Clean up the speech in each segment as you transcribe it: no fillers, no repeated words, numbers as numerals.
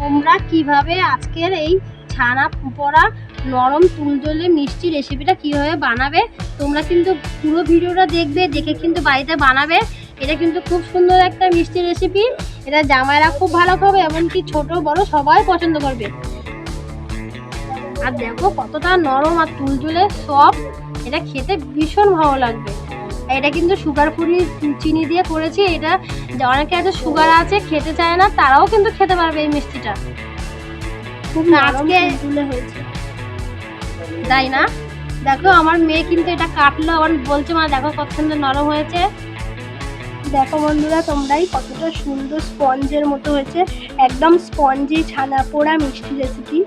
তোমরা কিভাবে আজকের এই ছানা পোড়া নরম তুলতুলে মিষ্টি রেসিপিটা কিভাবে বানাবে, তোমরা কিন্তু পুরো ভিডিওটা দেখবে, দেখে কিন্তু বাড়িতে বানাবে। এটা কিন্তু খুব সুন্দর একটা মিষ্টি রেসিপি। এটা জামাইরা খুব ভালো খাবে, এমনকি ছোট বড় সবাই পছন্দ করবে। আর দেখো কতটা নরম আর তুলতুলে সফট, এটা খেতে ভীষণ ভালো লাগবে। এটা কিন্তু সুগার ফ্রি চিনি দিয়ে করেছি। এটা অনেকে আছে সুগার আছে খেতে চায় না, তারাও কিন্তু খেতে পারবে এই মিষ্টিটা। খুব আজকে তুলে হয়েছে, তাই না? দেখো আমার মেয়ে কিন্তু এটা কাটলো, আবার বলছে মা দেখো কত সুন্দর নরম হয়েছে। দেখো বন্ধুরা তোমরাই কতটা সুন্দর স্পঞ্জের মতো হয়েছে, একদম স্পঞ্জি ছানা পোড়া মিষ্টি রেসিপি।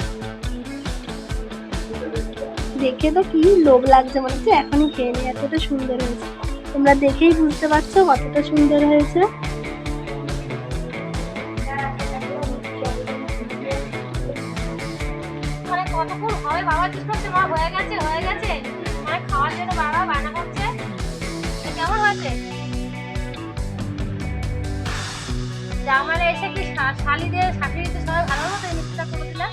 দেখে তো কি লোভ লাগছে, মনে হচ্ছে এখনই খেয়ে নিই, এতটা সুন্দর হয়েছে। তোমরা দেখেই বুঝতে পারছো কতটা সুন্দর হয়েছে। মানে কতক্ষণ হবে বাবা জিজ্ঞেস করছে, মা হয়ে গেছে হয়ে গেছে, মানে খাওয়ার জন্য বাবা বায়না করছে। কেমন হয়েছে? জামাইরা এসে কি শালিদের শাশুড়িতে সবাই ভালো মতো এই মিষ্টিটা করে দিলে।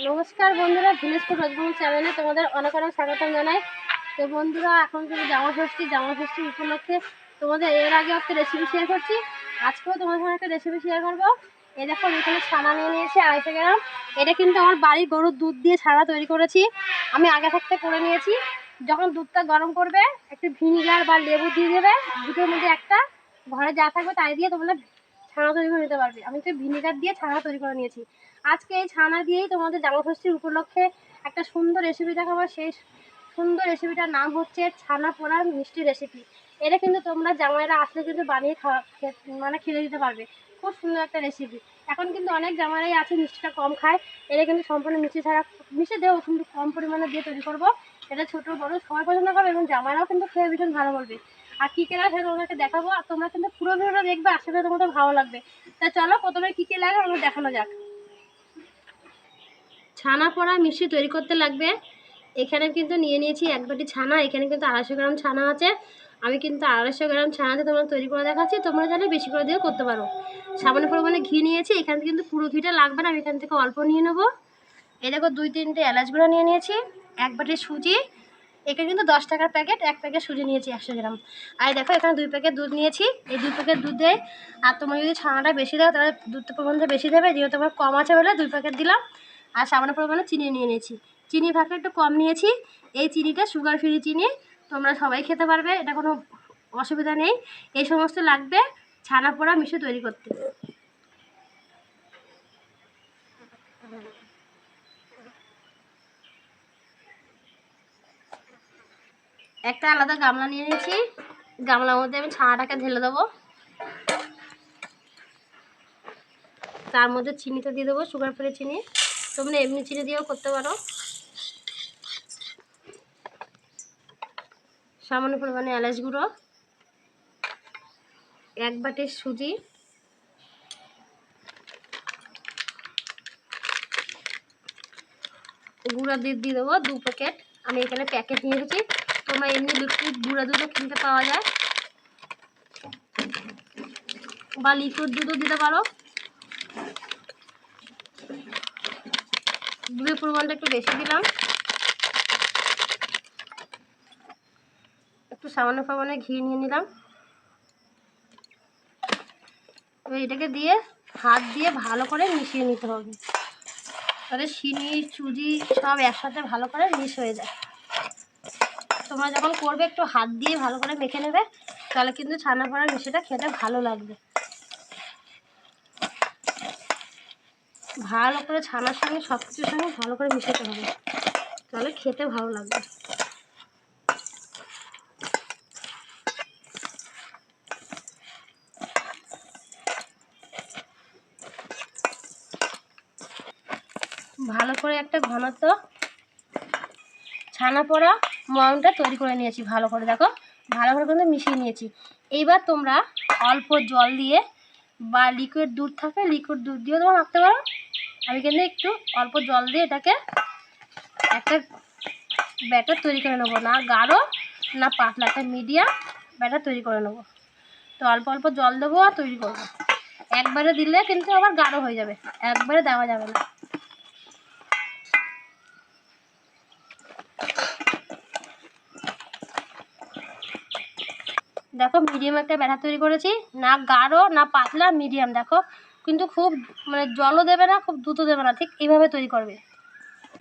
নমস্কার বন্ধুরা, ভিলেজ ফুড রোজবং চ্যানেলে তোমাদের অনেক অনেক স্বাগতম জানাই। তো বন্ধুরা এখন কিন্তু জামা ষষ্ঠী উপলক্ষে তোমাদের এর আগে একটা রেসিপি শেয়ার করছি, আজকেও তোমাদের সঙ্গে একটা রেসিপি শেয়ার করবো। এই দেখো এখানে ছানা নিয়ে নিয়েছি 250 গ্রাম। এটা কিন্তু আমার বাড়ির গরুর দুধ দিয়ে ছানা তৈরি করেছি, আমি আগে থাকতে করে নিয়েছি। যখন দুধটা গরম করবে একটু ভিনিগার বা লেবু দিয়ে দেবে, দুটোর মধ্যে একটা, ঘরে যা থাকবে তাই দিয়ে তোমরা ছানা তৈরি করে নিতে পারবে। আমি তো ভিনিগার দিয়ে ছানা তৈরি করে নিয়েছি। আজকে এই ছানা দিয়েই তোমাদের জামাষষ্ঠীর উপলক্ষে একটা সুন্দর রেসিপি দেখাবো। সেই সুন্দর রেসিপিটার নাম হচ্ছে ছানা পোড়া মিষ্টি রেসিপি। এটা কিন্তু তোমরা জামাইরা আসলে কিন্তু বানিয়ে মানে খেতে দিতে পারবে। খুব সুন্দর একটা রেসিপি। এখন কিন্তু অনেক জামাইরাই আছে মিষ্টিটা কম খায়, এটা কিন্তু সম্পূর্ণ মিষ্টি ছাড়া, মিষ্টি দেবো কিন্তু কম পরিমাণে দিয়ে তৈরি করবো। এটা ছোটো বড়ো সবাই পছন্দ করবে এবং জামাইরাও কিন্তু খেয়ে ভীষণ ভালো বলবে। আর কী কে লাগে সেটা তোমাদেরকে দেখাবো, আর তোমরা কিন্তু পুরো ভিডিওটা দেখবে, আশা করি তোমাদের ভালো লাগবে। তা চলো প্রথমে কী কী লাগে আমরা দেখানো যাক। ছানা পোড়া মিষ্টি তৈরি করতে লাগবে, এখানে কিন্তু নিয়ে নিয়েছি 1 বাটি ছানা। এখানে কিন্তু 250 গ্রাম ছানা আছে। আমি কিন্তু 250 গ্রাম ছানাতে তোমরা তৈরি করে দেখাচ্ছি, তোমরা চাইলে বেশি করে দিয়েও করতে পারো। সামান্য পরিমাণে ঘি নিয়েছি, এখানে কিন্তু পুরো ঘিটা লাগবে না, আমি এখান থেকে অল্প নিয়ে নেবো। এই দেখো 2-3টে এলাচ গুঁড়ো নিয়ে নিয়েছি, 1 বাটি সুজি। এখানে কিন্তু 10 টাকার প্যাকেট, 1 প্যাকেট সুজি নিয়েছি 100 গ্রাম। আর দেখো এখানে 2 প্যাকেট দুধ নিয়েছি, এই 2 প্যাকেট দুধে, আর তোমরা যদি ছানাটা বেশি দাও তাহলে দুধটা পরিমাণটা বেশি দেবে, যেহেতু তোমার কম আছে বলে 2 প্যাকেট দিলাম। আর সামান্য পরিমাণে চিনি নিয়ে নিয়েছি, চিনি ভাগটা একটু কম নিয়েছি। এই চিনিটা সুগার ফ্রি চিনি, তোমরা সবাই খেতে পারবে, এটা কোনো অসুবিধা নেই। এই সমস্ত লাগবে ছানা পোড়া মিষ্টি তৈরি করতে। একটা আলাদা গামলা নিয়ে নিয়েছি, গামলার মধ্যে আমি ছানাটাকে ঢেলে দেবো। তার মধ্যে চিনিটা দিয়ে দেবো, সুগার ফ্রি চিনি, তোমরা এমনি চিনি দিয়েও করতে পারো। সামান্য পরিমাণে এলাচ গুঁড়ো, 1 বাটি সুজি, গুঁড়া দুধ দিয়ে দেবো 2 প্যাকেট। আমি এখানে প্যাকেট নিয়ে এসেছি, তোমরা এমনি লিকুইড গুঁড়া দুধও কিনতে পাওয়া যায়, বা লিকুইড দুধও দিতে পারো। দুধের পরিমাণটা একটু বেশি দিলাম, একটু সামান্য পরিমাণে ঘি নিয়ে নিলাম। এবার এটাকে দিয়ে হাত দিয়ে ভালো করে মিশিয়ে নিতে হবে, তাহলে চিনি সুজি সব একসাথে ভালো করে মিশ হয়ে যায়। তোমরা যখন করবে একটু হাত দিয়ে ভালো করে মেখে নেবে, তাহলে কিন্তু ছানা পোড়া মিষ্টিটা খেতে ভালো লাগবে। ভালো করে ছানার সঙ্গে সব কিছুর সঙ্গে ভালো করে মিশাতে হবে, তাহলে খেতে ভালো লাগবে। ভালো করে একটা ঘনত্ব ছানা পোড়া ময়মটা তৈরি করে নিয়েছি ভালো করে, দেখো ভালো করে কিন্তু মিশিয়ে নিয়েছি। এইবার তোমরা অল্প জল দিয়ে বা লিকুইড দুধ থাকে, লিকুইড দুধ দিয়েও তোমরা মাখতে পারো। আমি কিন্তু একটু অল্প জল দিয়ে এটাকে একটা ব্যাটার তৈরি করে নেবো, না গাঢ় না পাতলা, একটা মিডিয়াম ব্যাটার তৈরি করে নেবো। তো অল্প অল্প জল দেবো আর তৈরি করবো। একবারে দিলে কিন্তু আবার গাঢ় হয়ে যাবে, একবারে দেওয়া যাবে না। দেখো মিডিয়াম একটা ব্যাটার তৈরি করেছি, না গাঢ় না পাতলা, মিডিয়াম। দেখো কিন্তু খুব মানে জলও দেবে না, খুব দুধও দেবে না, ঠিক এইভাবে তৈরি করবে।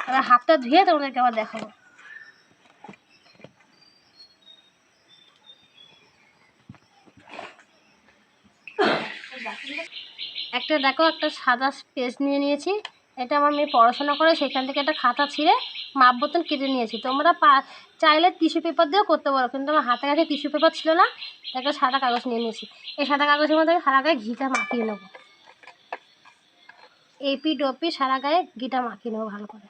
এবার হাতটা ধুয়ে তোমাদেরকে আবার দেখাবো। একটা দেখো একটা সাদা পেজ নিয়ে নিয়েছি, এটা আমার মেয়ে পড়াশোনা করে, সেখান থেকে একটা খাতা ছিঁড়ে মাপ বোতল কেটে নিয়েছি। তোমরা চাইলে টিস্যু পেপার দিয়েও করতে পারো, কিন্তু আমার হাতের কাছে টিস্যু পেপার ছিল না, একটা সাদা কাগজ নিয়ে নিয়েছি। এই সাদা কাগজের মধ্যে সারা গায়ে ঘিটা মাখিয়ে নেবো, এপি ডপি সারা গায়ে ঘিটা মাখিয়ে নেবো ভালো করে।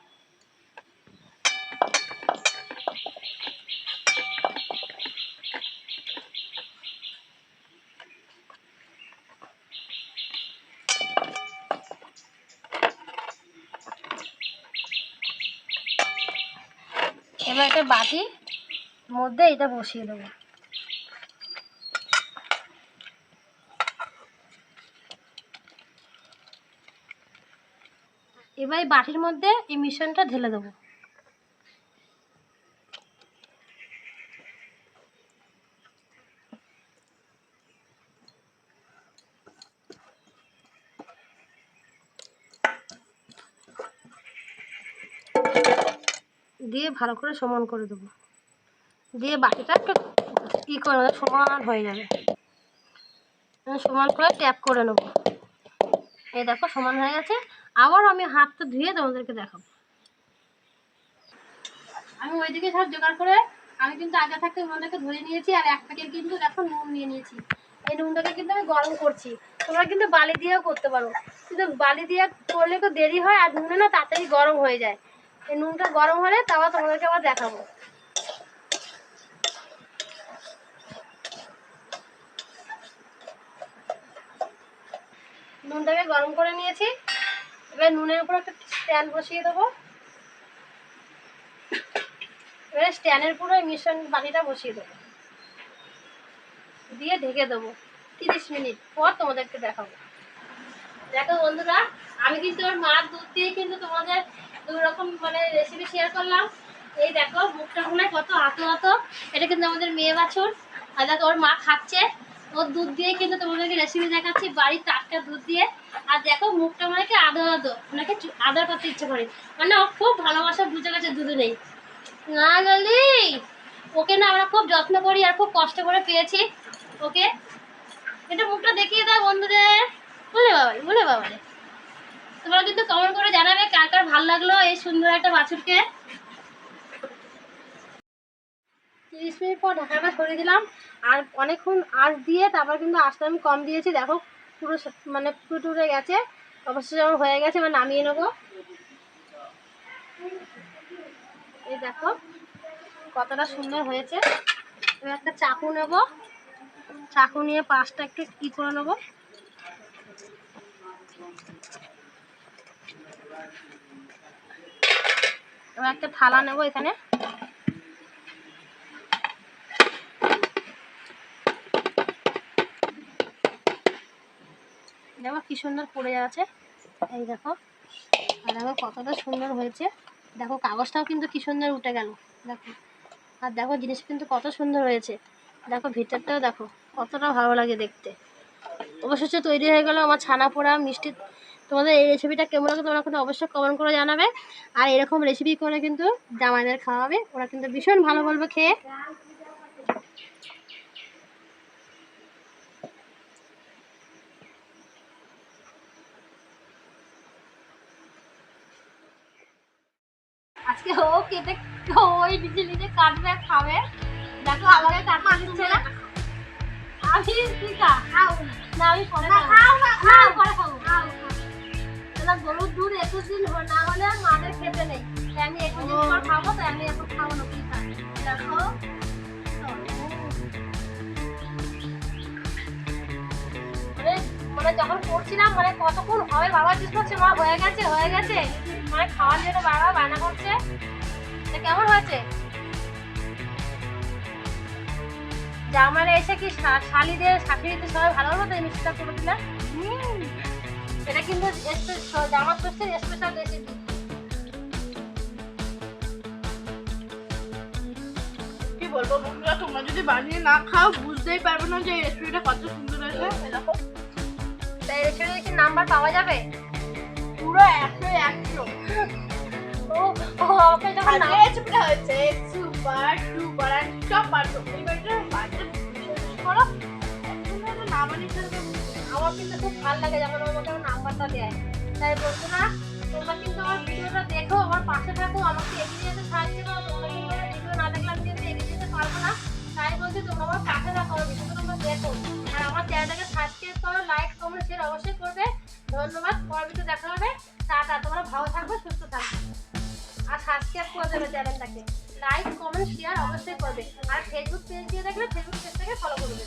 এবার একটা বাটির মধ্যে এটা বসিয়ে দেবো। এবার এই বাটির মধ্যে এই মিশ্রণটা ঢেলে দেবো। দিয়ে ভালো করে সমান করে দেবো, দিয়ে বাটিটা একটু কী করে সমান হয়ে যাবে, সমান করে ট্যাপ করে নেবো। এই দেখো সমান হয়ে গেছে। আবার আমি হাতটা ধুয়ে তোমাদেরকে দেখাবো। আমি ওইদিকে সব জোগাড় করে আমি কিন্তু আগে থাকতে উনুনটাকে ধরে নিয়েছি, আর এক প্যাকেট কিন্তু দেখো নুন নিয়ে নিয়েছি। এই নুনটাকে কিন্তু আমি গরম করছি। তোমরা কিন্তু বালি দিয়েও করতে পারো, কিন্তু বালি দিয়ে করলে একটু দেরি হয়, আর নুনে না তাড়াতাড়ি গরম হয়ে যায়। এই নুনটা গরম হলে তারপর তোমাদেরকে আবার দেখাবো। নুনটাকে গরম করে নিয়েছি। এবার নুনের উপর একটা স্ট্যান্ড বসিয়ে দেবো। এবারে স্ট্যান্ডের পুরো মিশ্রণ বাটিটা বসিয়ে দেবো, দিয়ে ঢেকে দেবো। 30 মিনিট পর তোমাদেরকে দেখাবো। দেখো বন্ধুরা, আমি কিন্তু ওর মার দুধ দিয়ে কিন্তু তোমাদের 2 রকম মানে রেসিপি শেয়ার করলাম। এই দেখো মুখটা মনে কত আতো আতো, এটা কিন্তু আমাদের মেয়ে বাছুর। আর দেখো ওর মা খাচ্ছে, ওর দুধ দিয়ে কিন্তু তোমাদেরকে রেসিপি দেখাচ্ছি, বাড়ির টাটকা দুধ দিয়ে। আর দেখো মুখটা মনে কি আদো আদো, ওনাকে আদর করতে ইচ্ছে করে, মানে ও খুব ভালোবাসা বুঝে গেছে দুধে নেই না গেলি। ওকে না আমরা খুব যত্ন করি আর খুব কষ্ট করে পেয়েছি ওকে। এটা মুখটা দেখিয়ে দাও বন্ধুদের। বলে বাবা, বলে বাবা রে। তোমরা কিন্তু কমেন্ট করে জানাবে কার কার ভালো লাগলো এই সুন্দর একটা বাছুরকে। 30 মিনিট পর ঢাকাটা সরিয়ে দিলাম, আর অনেকক্ষণ আঁচ দিয়ে তারপর কিন্তু আঁচটা আমি কম দিয়েছি। দেখো পুরো মানে ফুটে গেছে, অবশ্যই যেমন হয়ে গেছে। এবার নামিয়ে নেবো। এই দেখো কতটা সুন্দর হয়েছে। এবার একটা চাকু নেব, চাকু নিয়ে পাশটা একটু কি করে নেবো। এবার একটা থালা নেব এখানে, দেখো কি সুন্দর পড়ে যাচ্ছে। এই দেখো, আর দেখো কতটা সুন্দর হয়েছে। দেখো কাগজটাও কিন্তু কি সুন্দর উঠে গেল দেখো। আর দেখো জিনিস কিন্তু কত সুন্দর হয়েছে। দেখো ভিতরটাও দেখো কতটা ভালো লাগে দেখতে। অবশেষে তৈরি হয়ে গেল আমার ছানা পোড়া মিষ্টি। তোমাদের এই রেসিপিটা কেমন লাগে তোমরা কিন্তু অবশ্যই কমেন্ট করে জানাবে। আর এরকম রেসিপি করে কিন্তু জামাইদের খাওয়াবে, ওরা কিন্তু ভীষণ ভালো বলবে খেয়ে। আজকে ও কেটে ওই নিজে নিজে কাটবে খাবে। দেখো আমাকে কাটতে দিচ্ছে না। আমি টিকা খাও না, আমি পরে খাও না, খাও পরে খাবো। না গরুর দুধ 21 দিন না হলে মাদের খেতে নেই, আমি 21 দিন পর খাবো, তাই আমি এখন খাবো না। দেখো মানে যখন করছিলাম মানে কতক্ষণ হবে বাবা জিজ্ঞেস করছে মা হয়ে গেছে মানে খাওয়ার জন্য বাবা বায়না করছে। এটা কেমন হয়েছে? জামাইরা এসে কি শালিদের শাশুড়িদের সবাই ভালো হলো তো এই মিষ্টিটা করে দিলে। এটা কিন্তু জামার ষষ্ঠীর স্পেশাল রেসিপি। কি বলবো বন্ধুরা, তোমরা যদি বানিয়ে না খাও বুঝতেই পারবে না যে এই রেসিপিটা কত সুন্দর হয়েছে। দেখো তাই রেসিপিতে কি নাম্বার পাওয়া যাবে? পুরো 100 ও ও ওকে যখন আজকে নাম রেসিপিটা হয়েছে সুপার ডুপার আর টপার। এইবারটা বাজে বিশেষ করো তোমরা না বানিয়ে ফেলবে। আমার কিন্তু খুব ভালো লাগে যখন আমাকে নাম্বারটা দেয়। তাই বন্ধুরা তোমরা কিন্তু আমার ভিডিওটা দেখো, আমার পাশে থাকো, আমাকে এগিয়ে যেতে সাহায্য করো। তোমরা কিন্তু আমার ভিডিও না দেখলে আমি কিন্তু এগিয়ে যেতে পারবো না। তাই বলছি তোমরা আমার পাশে থাকো, আমার ভিডিওটা তোমরা দেখো আর আমার চ্যানেলটাকে সাবস্ক্রাইব করো, লাইক কমেন্ট শেয়ার অবশ্যই করবে। ধন্যবাদ। পরের ভিডিও দেখা হবে। টাটা। তোমরা ভালো থাকবে, সুস্থ থাকবে আর সাবস্ক্রাইব করে দেবে চ্যানেলটাকে। লাইক কমেন্ট শেয়ার অবশ্যই করবে আর ফেসবুক পেজ দিয়ে দেখলে ফেসবুক পেজটাকে ফলো করবে।